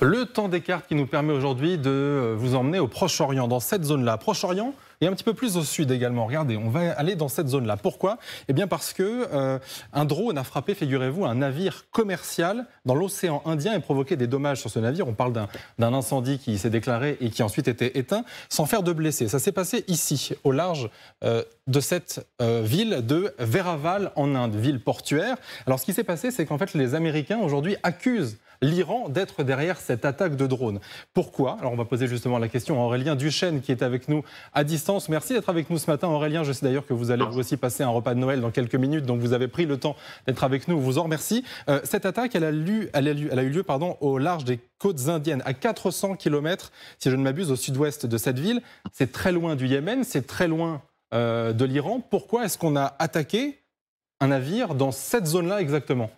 Le temps des cartes qui nous permet aujourd'hui de vous emmener au Proche-Orient, dans cette zone-là. Proche-Orient et un petit peu plus au sud également. Regardez, on va aller dans cette zone-là. Pourquoi? Eh bien parce que un drone a frappé, figurez-vous, un navire commercial dans l'océan Indien et provoqué des dommages sur ce navire. On parle d'un incendie qui s'est déclaré et qui a ensuite été éteint sans faire de blessés. Ça s'est passé ici, au large de cette ville de Veraval en Inde, ville portuaire. Alors ce qui s'est passé, c'est qu'en fait les Américains aujourd'hui accusent l'Iran d'être derrière cette attaque de drone. Pourquoi? Alors on va poser justement la question à Aurélien Duchesne qui est avec nous à distance. Merci d'être avec nous ce matin Aurélien. Je sais d'ailleurs que vous allez vous aussi passer un repas de Noël dans quelques minutes, donc vous avez pris le temps d'être avec nous. On vous en remercie. Cette attaque, elle a eu lieu au large des côtes indiennes, à 400 km, si je ne m'abuse, au sud-ouest de cette ville. C'est très loin du Yémen, c'est très loin de l'Iran. Pourquoi est-ce qu'on a attaqué un navire dans cette zone-là exactement?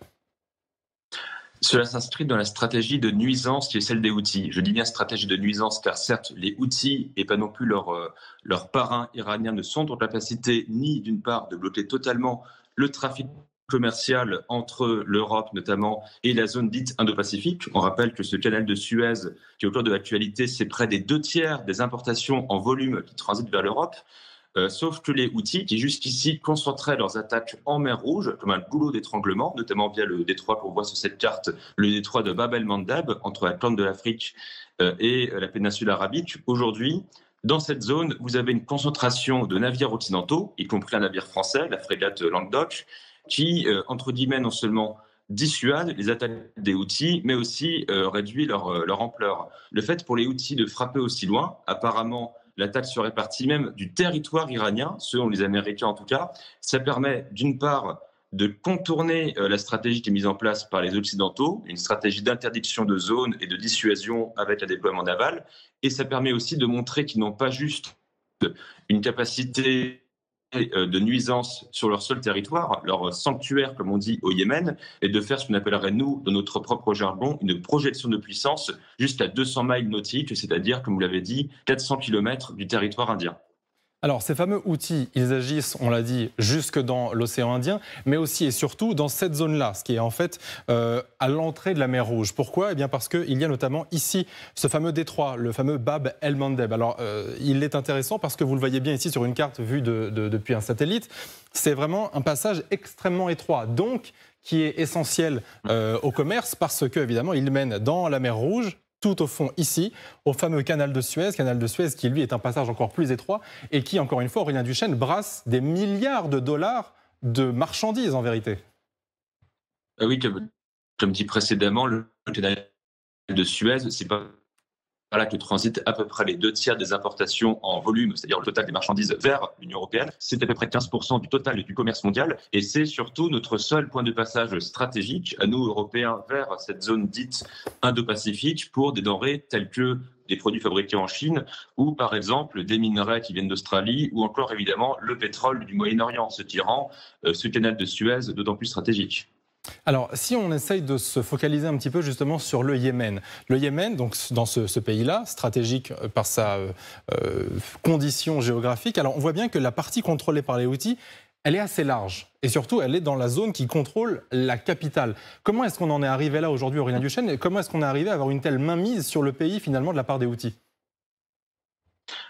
Cela s'inscrit dans la stratégie de nuisance qui est celle des Houthis. Je dis bien stratégie de nuisance car certes, les Houthis et pas non plus leurs parrains iraniens ne sont en capacité ni d'une part de bloquer totalement le trafic commercial entre l'Europe notamment et la zone dite Indo-Pacifique. On rappelle que ce canal de Suez qui est au cœur de l'actualité, c'est près des 2/3 des importations en volume qui transitent vers l'Europe. Sauf que les Houthis, qui jusqu'ici concentraient leurs attaques en mer Rouge, comme un goulot d'étranglement, notamment via le détroit qu'on voit sur cette carte, le détroit de Bab el-Mandeb, entre la Corne de l'Afrique et la péninsule arabique, aujourd'hui, dans cette zone, vous avez une concentration de navires occidentaux, y compris un navire français, la frégate Languedoc, qui, entre guillemets, non seulement dissuade les attaques des Houthis, mais aussi réduit leur ampleur. Le fait pour les Houthis de frapper aussi loin, apparemment, l'attaque serait partie même du territoire iranien, selon les Américains en tout cas. Ça permet d'une part de contourner la stratégie qui est mise en place par les Occidentaux, une stratégie d'interdiction de zones et de dissuasion avec un déploiement naval, et ça permet aussi de montrer qu'ils n'ont pas juste une capacité de nuisance sur leur seul territoire, leur sanctuaire, comme on dit au Yémen, et de faire ce qu'on appellerait, nous, dans notre propre jargon, une projection de puissance jusqu'à 200 miles nautiques, c'est-à-dire, comme vous l'avez dit, 400 km du territoire indien. Alors, ces fameux outils, ils agissent, on l'a dit, jusque dans l'océan Indien, mais aussi et surtout dans cette zone-là, ce qui est en fait à l'entrée de la mer Rouge. Pourquoi? Eh bien parce qu'il y a notamment ici ce fameux détroit, le fameux Bab el-Mandeb. Alors, il est intéressant parce que vous le voyez bien ici sur une carte vue depuis un satellite. C'est vraiment un passage extrêmement étroit, donc qui est essentiel au commerce parce que, évidemment, il mène dans la mer Rouge, tout au fond ici, au fameux canal de Suez qui lui est un passage encore plus étroit et qui, encore une fois, Aurélien Duchesne, brasse des milliards de dollars de marchandises en vérité. Oui, comme dit précédemment, le canal de Suez, c'est pas là que transitent à peu près les 2/3 des importations en volume, c'est-à-dire le total des marchandises vers l'Union européenne. C'est à peu près 15% du total du commerce mondial. Et c'est surtout notre seul point de passage stratégique, à nous, Européens, vers cette zone dite Indo-Pacifique pour des denrées telles que des produits fabriqués en Chine ou, par exemple, des minerais qui viennent d'Australie ou encore, évidemment, le pétrole du Moyen-Orient, ce qui rend ce canal de Suez d'autant plus stratégique. Alors, si on essaye de se focaliser un petit peu justement sur le Yémen, donc dans ce pays-là, stratégique par sa condition géographique, alors on voit bien que la partie contrôlée par les Houthis, elle est assez large et surtout elle est dans la zone qui contrôle la capitale. Comment est-ce qu'on en est arrivé là aujourd'hui, Aurélien Duchesne, et comment est-ce qu'on est arrivé à avoir une telle mainmise sur le pays finalement de la part des Houthis?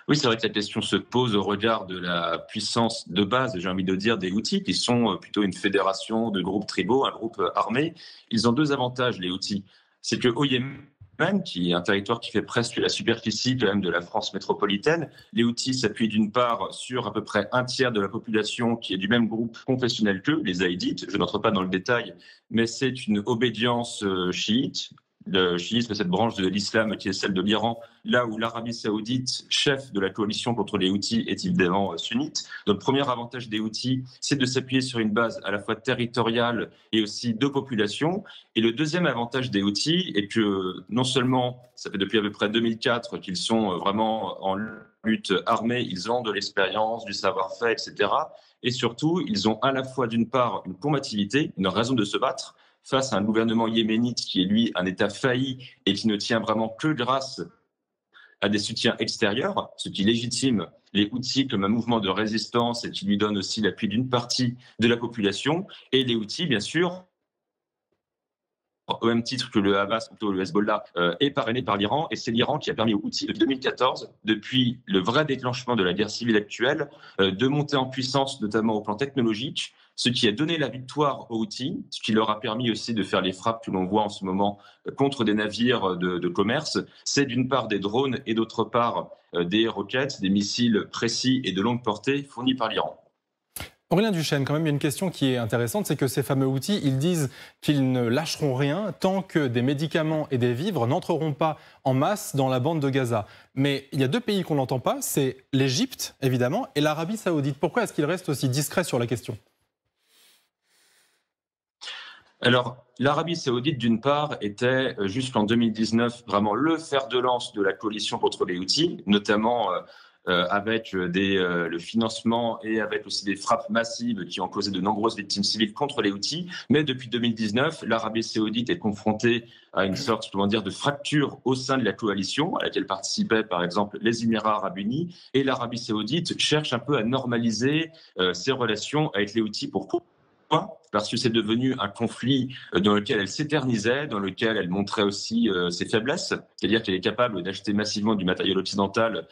Oui, c'est vrai que la question se pose au regard de la puissance de base, j'ai envie de dire, des Houthis, qui sont plutôt une fédération de groupes tribaux, un groupe armé. Ils ont deux avantages, les Houthis. C'est qu'au Yémen, qui est un territoire qui fait presque la superficie quand même de la France métropolitaine, les Houthis s'appuient d'une part sur à peu près 1/3 de la population qui est du même groupe confessionnel qu'eux, les Haïdites. Je n'entre pas dans le détail, mais c'est une obédience chiite. Le chiisme, cette branche de l'islam qui est celle de l'Iran, là où l'Arabie saoudite, chef de la coalition contre les Houthis, est évidemment sunnite. Donc, le premier avantage des Houthis, c'est de s'appuyer sur une base à la fois territoriale et aussi de population. Et le deuxième avantage des Houthis est que non seulement, ça fait depuis à peu près 2004 qu'ils sont vraiment en lutte armée, ils ont de l'expérience, du savoir-faire, etc. Et surtout, ils ont à la fois d'une part une combativité, une raison de se battre, face à un gouvernement yéménite qui est, lui, un État failli et qui ne tient vraiment que grâce à des soutiens extérieurs, ce qui légitime les Houthis comme un mouvement de résistance et qui lui donne aussi l'appui d'une partie de la population. Et les Houthis, bien sûr, au même titre que le Hamas, plutôt le Hezbollah, est parrainé par l'Iran. Et c'est l'Iran qui a permis aux Houthis, depuis 2014, depuis le vrai déclenchement de la guerre civile actuelle, de monter en puissance, notamment au plan technologique, ce qui a donné la victoire aux Houthis, ce qui leur a permis aussi de faire les frappes que l'on voit en ce moment contre des navires de commerce. C'est d'une part des drones et d'autre part des roquettes, des missiles précis et de longue portée fournis par l'Iran. Aurélien Duchesne, quand même, il y a une question qui est intéressante, c'est que ces fameux Houthis, ils disent qu'ils ne lâcheront rien tant que des médicaments et des vivres n'entreront pas en masse dans la bande de Gaza. Mais il y a deux pays qu'on n'entend pas, c'est l'Égypte, évidemment, et l'Arabie Saoudite. Pourquoi est-ce qu'ils restent aussi discrets sur la question ? Alors, l'Arabie Saoudite, d'une part, était jusqu'en 2019 vraiment le fer de lance de la coalition contre les Houthis, notamment avec le financement et avec aussi des frappes massives qui ont causé de nombreuses victimes civiles contre les Houthis. Mais depuis 2019, l'Arabie Saoudite est confrontée à une sorte, comment dire, de fracture au sein de la coalition à laquelle participaient par exemple les Émirats arabes unis. Et l'Arabie Saoudite cherche un peu à normaliser ses relations avec les Houthis. Pourquoi ? Parce que c'est devenu un conflit dans lequel elle s'éternisait, dans lequel elle montrait aussi ses faiblesses, c'est-à-dire qu'elle est capable d'acheter massivement du matériel occidental,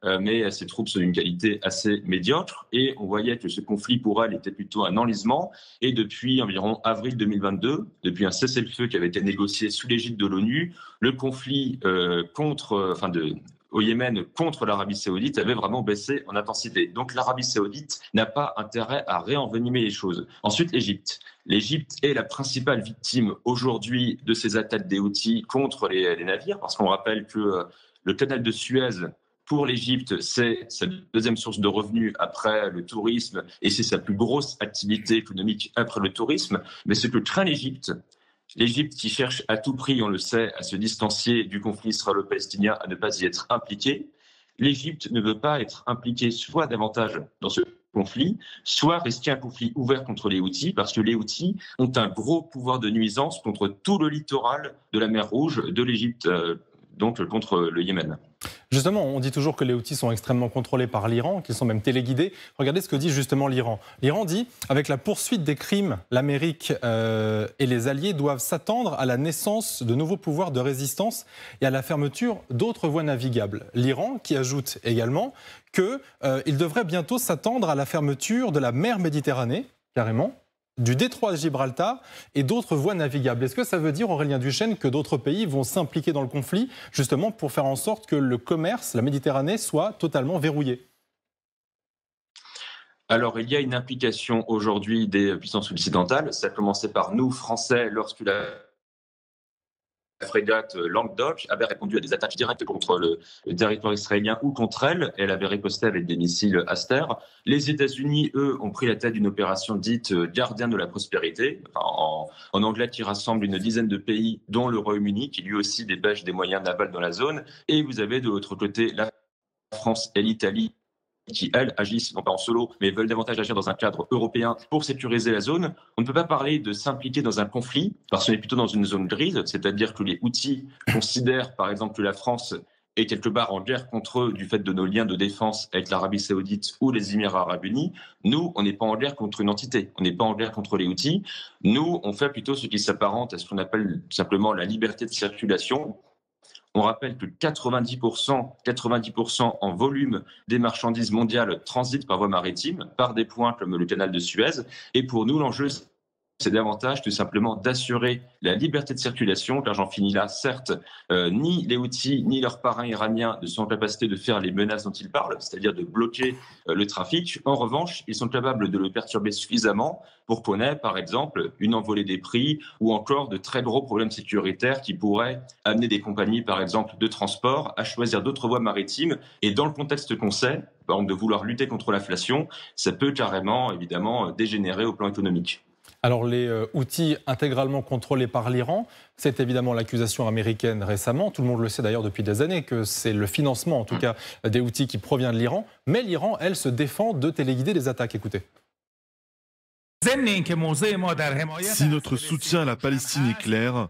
mais ses troupes sont d'une qualité assez médiocre. Et on voyait que ce conflit pour elle était plutôt un enlisement. Et depuis environ avril 2022, depuis un cessez-le-feu qui avait été négocié sous l'égide de l'ONU, le conflit au Yémen contre l'Arabie Saoudite avait vraiment baissé en intensité. Donc l'Arabie Saoudite n'a pas intérêt à réenvenimer les choses. Ensuite, l'Égypte. L'Égypte est la principale victime aujourd'hui de ces attaques des Houthis contre les navires, parce qu'on rappelle que le canal de Suez, pour l'Égypte, c'est sa deuxième source de revenus après le tourisme et c'est sa plus grosse activité économique après le tourisme. Mais ce que craint l'Égypte qui cherche à tout prix, on le sait, à se distancier du conflit israélo-palestinien, à ne pas y être impliqué, l'Égypte ne veut pas être impliquée soit davantage dans ce conflit, soit risquer un conflit ouvert contre les Houthis, parce que les Houthis ont un gros pouvoir de nuisance contre tout le littoral de la mer Rouge, de l'Égypte, donc contre le Yémen. Justement, on dit toujours que les Houthis sont extrêmement contrôlés par l'Iran, qu'ils sont même téléguidés. Regardez ce que dit justement l'Iran. L'Iran dit, avec la poursuite des crimes, l'Amérique et les alliés doivent s'attendre à la naissance de nouveaux pouvoirs de résistance et à la fermeture d'autres voies navigables. L'Iran qui ajoute également qu'il devrait bientôt s'attendre à la fermeture de la mer Méditerranée, carrément, du détroit de Gibraltar et d'autres voies navigables. Est-ce que ça veut dire, Aurélien Duchesne, que d'autres pays vont s'impliquer dans le conflit, justement pour faire en sorte que le commerce, la Méditerranée, soit totalement verrouillé ? Alors, il y a une implication aujourd'hui des puissances occidentales. Ça a commencé par nous, Français, lorsque la frégate Languedoc avait répondu à des attaques directes contre le territoire israélien ou contre elle. Elle avait riposté avec des missiles Aster. Les États-Unis, eux, ont pris la tête d'une opération dite Gardien de la prospérité, en anglais, qui rassemble une dizaine de pays, dont le Royaume-Uni, qui lui aussi dépêche des moyens navals dans la zone. Et vous avez de l'autre côté la France et l'Italie, qui, elles, agissent non pas en solo, mais veulent davantage agir dans un cadre européen pour sécuriser la zone. On ne peut pas parler de s'impliquer dans un conflit, parce qu'on est plutôt dans une zone grise, c'est-à-dire que les Houthis considèrent, par exemple, que la France est quelque part en guerre contre eux du fait de nos liens de défense avec l'Arabie Saoudite ou les Émirats arabes unis. Nous, on n'est pas en guerre contre une entité, on n'est pas en guerre contre les Houthis. Nous, on fait plutôt ce qui s'apparente à ce qu'on appelle simplement la liberté de circulation. On rappelle que 90% en volume des marchandises mondiales transitent par voie maritime, par des points comme le canal de Suez. Et pour nous, l'enjeu, c'est davantage tout simplement d'assurer la liberté de circulation, car j'en finis là, certes, ni les Houthis, ni leurs parrains iraniens ne sont en capacité de faire les menaces dont ils parlent, c'est-à-dire de bloquer le trafic. En revanche, ils sont capables de le perturber suffisamment pour qu'on ait, par exemple, une envolée des prix ou encore de très gros problèmes sécuritaires qui pourraient amener des compagnies, par exemple, de transport à choisir d'autres voies maritimes. Et dans le contexte qu'on sait, par exemple, de vouloir lutter contre l'inflation, ça peut carrément, évidemment, dégénérer au plan économique. Alors les Houthis intégralement contrôlés par l'Iran, c'est évidemment l'accusation américaine récemment. Tout le monde le sait d'ailleurs depuis des années que c'est le financement en tout cas des Houthis qui provient de l'Iran. Mais l'Iran, elle, se défend de téléguider les attaques. Écoutez. Si notre soutien à la Palestine est clair,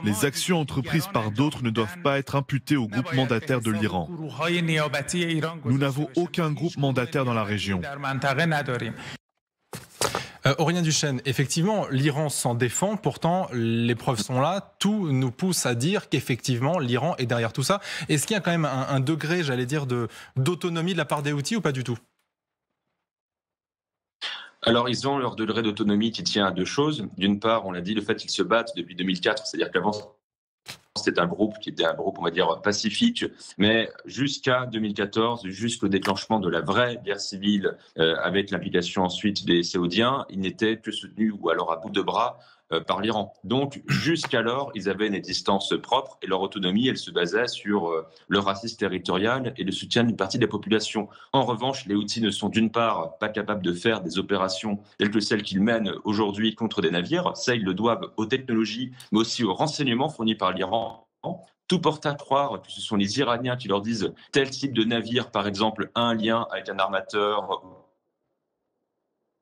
les actions entreprises par d'autres ne doivent pas être imputées au groupe mandataire de l'Iran. Nous n'avons aucun groupe mandataire dans la région. Aurélien Duchesne, effectivement, l'Iran s'en défend, pourtant les preuves sont là, tout nous pousse à dire qu'effectivement l'Iran est derrière tout ça. Est-ce qu'il y a quand même un degré, j'allais dire, d'autonomie de la part des Houthis ou pas du tout? Alors, ils ont leur degré d'autonomie qui tient à deux choses. D'une part, on l'a dit, le fait qu'ils se battent depuis 2004, c'est-à-dire qu'avant, c'était un groupe qui était un groupe, on va dire, pacifique, mais jusqu'à 2014, jusqu'au déclenchement de la vraie guerre civile, avec l'implication ensuite des Saoudiens, ils n'étaient que soutenus ou alors à bout de bras par l'Iran. Donc, jusqu'alors, ils avaient une existence propre et leur autonomie, elle se basait sur leur assise territoriale et le soutien d'une partie de la population. En revanche, les Houthis ne sont d'une part pas capables de faire des opérations telles que celles qu'ils mènent aujourd'hui contre des navires. Ça, ils le doivent aux technologies, mais aussi aux renseignements fournis par l'Iran. Tout porte à croire que ce sont les Iraniens qui leur disent tel type de navire, par exemple, a un lien avec un armateur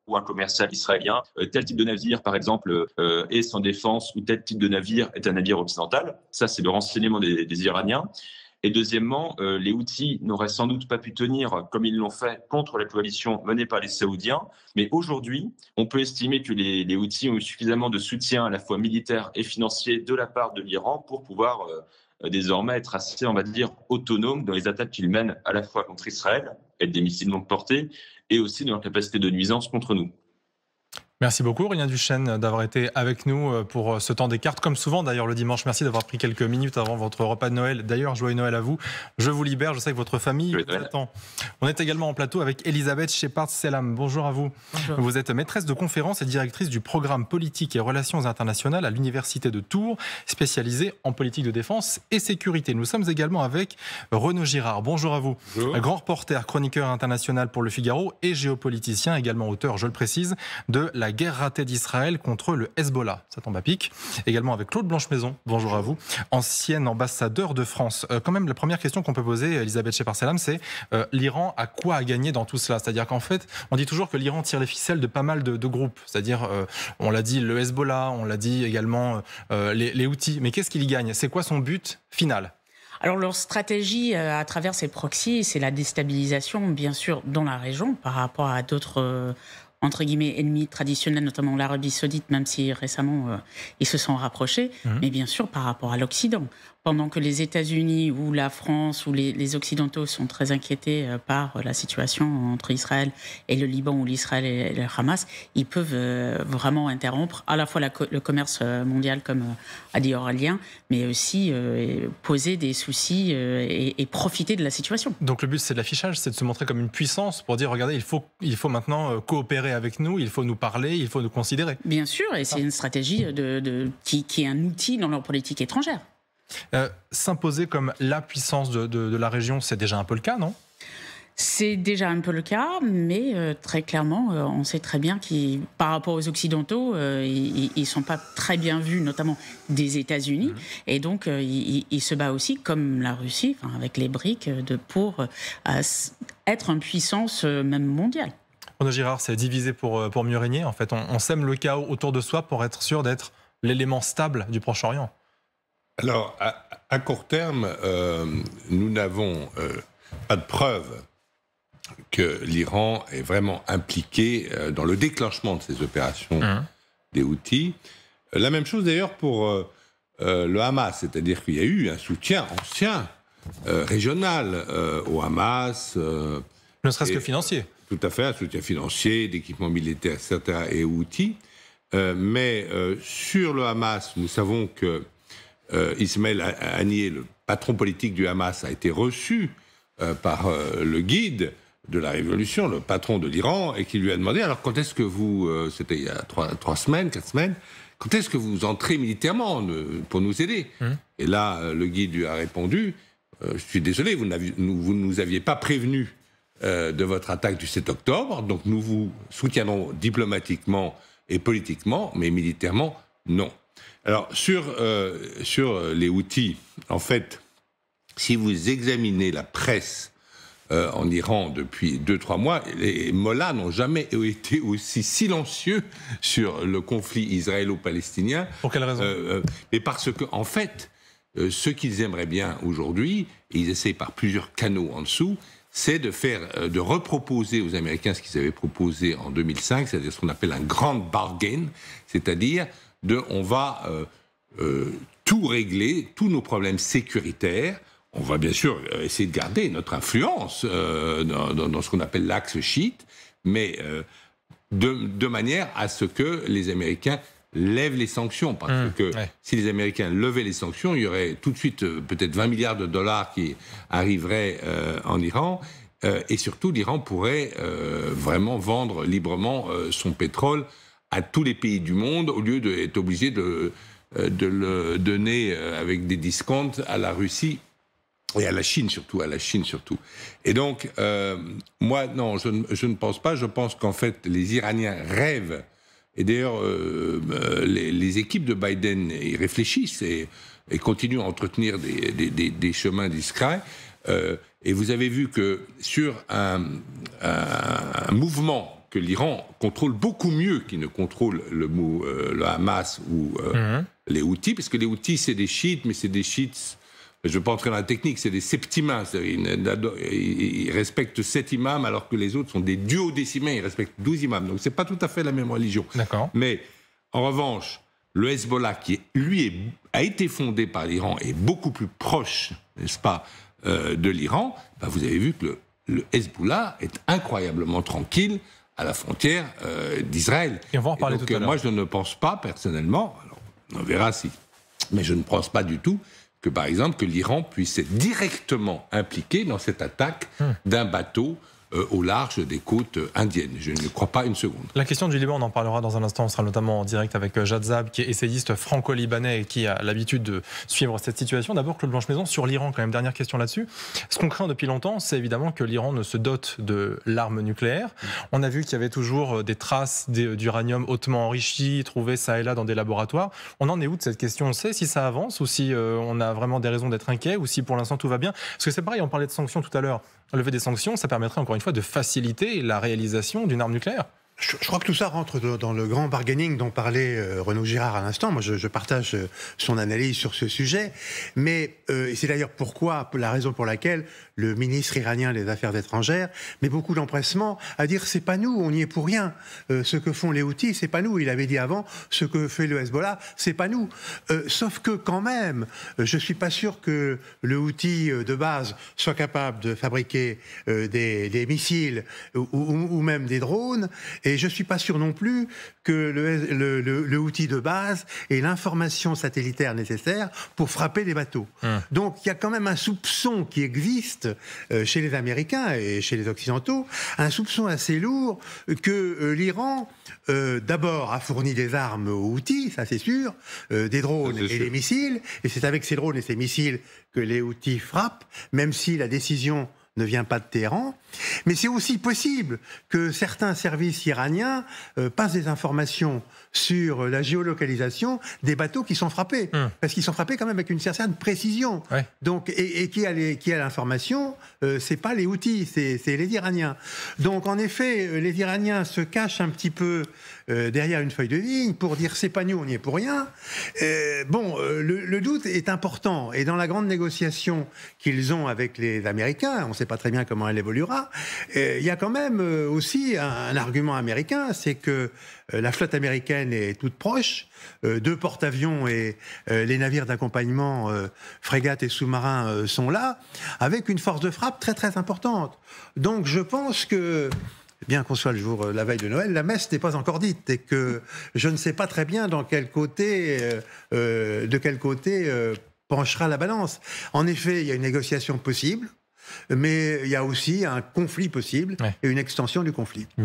ou un commercial israélien, tel type de navire, par exemple, est sans défense, ou tel type de navire est un navire occidental. Ça, c'est le renseignement des Iraniens. Et deuxièmement, les Houthis n'auraient sans doute pas pu tenir, comme ils l'ont fait, contre la coalition menée par les Saoudiens. Mais aujourd'hui, on peut estimer que les Houthis ont eu suffisamment de soutien à la fois militaire et financier de la part de l'Iran pour pouvoir désormais être assez, on va dire, autonomes dans les attaques qu'ils mènent à la fois contre Israël, avec des missiles longue portée, et aussi dans leur capacité de nuisance contre nous. Merci beaucoup, Aurélien Duchesne, d'avoir été avec nous pour ce temps des cartes. Comme souvent, d'ailleurs, le dimanche, merci d'avoir pris quelques minutes avant votre repas de Noël. D'ailleurs, joyeux Noël à vous. Je vous libère, je sais que votre famille vous attend. On est également en plateau avec Elisabeth Shepard-Selam. Bonjour à vous. Bonjour. Vous êtes maîtresse de conférences et directrice du programme politique et relations internationales à l'Université de Tours, spécialisée en politique de défense et sécurité. Nous sommes également avec Renaud Girard. Bonjour à vous. Bonjour. Grand reporter, chroniqueur international pour Le Figaro et géopoliticien, également auteur, je le précise, de La guerre ratée d'Israël contre le Hezbollah. Ça tombe à pic. Également avec Claude Blanchemaison. Bonjour à vous. Ancienne ambassadeur de France. Quand même, la première question qu'on peut poser, Elisabeth Shepard-Selam, c'est l'Iran a quoi à gagner dans tout cela? C'est-à-dire qu'en fait, on dit toujours que l'Iran tire les ficelles de pas mal de groupes. C'est-à-dire, on l'a dit, le Hezbollah, on l'a dit également les Houthis. Mais qu'est-ce qu'il y gagne? C'est quoi son but final? Alors leur stratégie à travers ces proxys, c'est la déstabilisation, bien sûr, dans la région par rapport à d'autres entre guillemets ennemis traditionnels, notamment l'Arabie Saoudite, même si récemment ils se sont rapprochés, mais bien sûr par rapport à l'Occident. Pendant que les États-Unis ou la France ou les Occidentaux sont très inquiétés par la situation entre Israël et le Liban ou l'Israël et le Hamas, ils peuvent vraiment interrompre à la fois le commerce mondial, comme a dit Aurélien, mais aussi poser des soucis et profiter de la situation. Donc le but, c'est de l'affichage, c'est de se montrer comme une puissance pour dire, regardez, il faut maintenant coopérer avec nous, il faut nous parler, il faut nous considérer. Bien sûr, et c'est une stratégie qui est un outil dans leur politique étrangère. S'imposer comme la puissance de la région, c'est déjà un peu le cas, non? C'est déjà un peu le cas, mais très clairement, on sait très bien que par rapport aux Occidentaux, ils ne sont pas très bien vus, notamment des États-Unis. Et donc, ils se battent aussi, comme la Russie, avec les BRICS, pour être une puissance même mondiale. Renaud Girard, c'est diviser pour mieux régner. En fait, on sème le chaos autour de soi pour être sûr d'être l'élément stable du Proche-Orient. Alors, à court terme, nous n'avons pas de preuve que l'Iran est vraiment impliqué dans le déclenchement de ces opérations des Houthis. La même chose d'ailleurs pour le Hamas, c'est-à-dire qu'il y a eu un soutien ancien, régional au Hamas. Ne serait-ce que financier. Tout à fait, un soutien financier, d'équipements militaires, etc., et Houthis. Mais sur le Hamas, nous savons que Ismaël Haniyeh, le patron politique du Hamas, a été reçu par le guide de la révolution, le patron de l'Iran, et qui lui a demandé, alors quand est-ce que vous, c'était il y a 4 semaines, quand est-ce que vous entrez militairement pour nous aider? Et là, le guide lui a répondu, je suis désolé, vous ne nous aviez pas prévenu de votre attaque du 7 octobre, donc nous vous soutiendrons diplomatiquement et politiquement, mais militairement, non. Alors, sur les Houthis, en fait, si vous examinez la presse en Iran depuis 2-3 mois, les mollahs n'ont jamais été aussi silencieux sur le conflit israélo-palestinien. Pour quelle raison? Mais parce que, en fait, ce qu'ils aimeraient bien aujourd'hui, et ils essayent par plusieurs canaux en dessous, c'est de reproposer aux Américains ce qu'ils avaient proposé en 2005, c'est-à-dire ce qu'on appelle un grand bargain, c'est-à-dire on va tout régler, tous nos problèmes sécuritaires. On va bien sûr essayer de garder notre influence dans ce qu'on appelle l'axe chiite, mais de manière à ce que les Américains lèvent les sanctions. Parce que si les Américains levaient les sanctions, il y aurait tout de suite peut-être 20 milliards de dollars qui arriveraient en Iran. Et surtout, l'Iran pourrait vraiment vendre librement son pétrole à tous les pays du monde, au lieu d'être obligé de le donner avec des discounts à la Russie et à la Chine surtout, Et donc, moi, non, je ne pense pas. Je pense qu'en fait, les Iraniens rêvent. Et d'ailleurs, les équipes de Biden y réfléchissent et continuent à entretenir des chemins discrets. Et vous avez vu que sur un mouvement que l'Iran contrôle beaucoup mieux qu'il ne contrôle le Hamas ou les Houthis, parce que les Houthis, c'est des chiites, mais c'est des chiites, je ne vais pas entrer dans la technique, c'est des septimains. Ils respectent 7 imams, alors que les autres sont des duodécimains, ils respectent 12 imams. Donc ce n'est pas tout à fait la même religion. D'accord. Mais en revanche, le Hezbollah, qui lui a été fondé par l'Iran, est beaucoup plus proche, n'est-ce pas, de l'Iran. Ben, vous avez vu que le Hezbollah est incroyablement tranquille à la frontière d'Israël. Et on va en reparler tout à l'heure. Moi, je ne pense pas, personnellement, alors on verra si, mais je ne pense pas du tout que, par exemple, que l'Iran puisse être directement impliqué dans cette attaque d'un bateau au large des côtes indiennes. Je ne crois pas une seconde. La question du Liban, on en parlera dans un instant. On sera notamment en direct avec Jad Zab, qui est essayiste franco-libanais et qui a l'habitude de suivre cette situation. D'abord, Claude Blanche-Maison, sur l'Iran, quand même, dernière question là-dessus. Ce qu'on craint depuis longtemps, c'est évidemment que l'Iran ne se dote de l'arme nucléaire. On a vu qu'il y avait toujours des traces d'uranium hautement enrichi, trouvées ça et là dans des laboratoires. On en est où de cette question? On sait si ça avance ou si on a vraiment des raisons d'être inquiet ou si pour l'instant tout va bien? Parce que c'est pareil, on parlait de sanctions tout à l'heure. Lever des sanctions, ça permettrait encore une fois de faciliter la réalisation d'une arme nucléaire. Je crois que tout ça rentre dans le grand bargaining dont parlait Renaud Girard à l'instant. Moi, je partage son analyse sur ce sujet. Mais c'est d'ailleurs la raison pour laquelle le ministre iranien des Affaires étrangères met beaucoup d'empressement à dire c'est pas nous, on n'y est pour rien. Ce que font les Houthis, c'est pas nous. Il avait dit avant, ce que fait le Hezbollah, c'est pas nous. Sauf que quand même, je suis pas sûr que le Houthi de base soit capable de fabriquer des missiles ou même des drones. Et je ne suis pas sûr non plus que le Houthi de base ait l'information satellitaire nécessaire pour frapper des bateaux. Donc il y a quand même un soupçon qui existe chez les Américains et chez les Occidentaux, un soupçon assez lourd que l'Iran, d'abord, a fourni des armes aux Houthis, ça c'est sûr, des drones et des missiles, et c'est avec ces drones et ces missiles que les Houthis frappent, même si la décision ne vient pas de Téhéran. Mais c'est aussi possible que certains services iraniens passent des informations sur la géolocalisation des bateaux qui sont frappés. Parce qu'ils sont frappés quand même avec une certaine précision. Ouais. Donc, et qui a l'information, c'est pas les Houthis, c'est les Iraniens. Donc en effet, les Iraniens se cachent un petit peu derrière une feuille de vigne pour dire c'est pas nous, on n'y est pour rien. Le doute est important. Et dans la grande négociation qu'ils ont avec les Américains, on ne sait pas très bien comment elle évoluera, il y a quand même aussi un argument américain, c'est que la flotte américaine est toute proche, 2 porte-avions et les navires d'accompagnement, frégates et sous-marins sont là, avec une force de frappe très très importante. Donc je pense que, bien qu'on soit la veille de Noël, la messe n'est pas encore dite et que je ne sais pas très bien de quel côté penchera la balance. En effet, il y a une négociation possible, mais il y a aussi un conflit possible et une extension du conflit.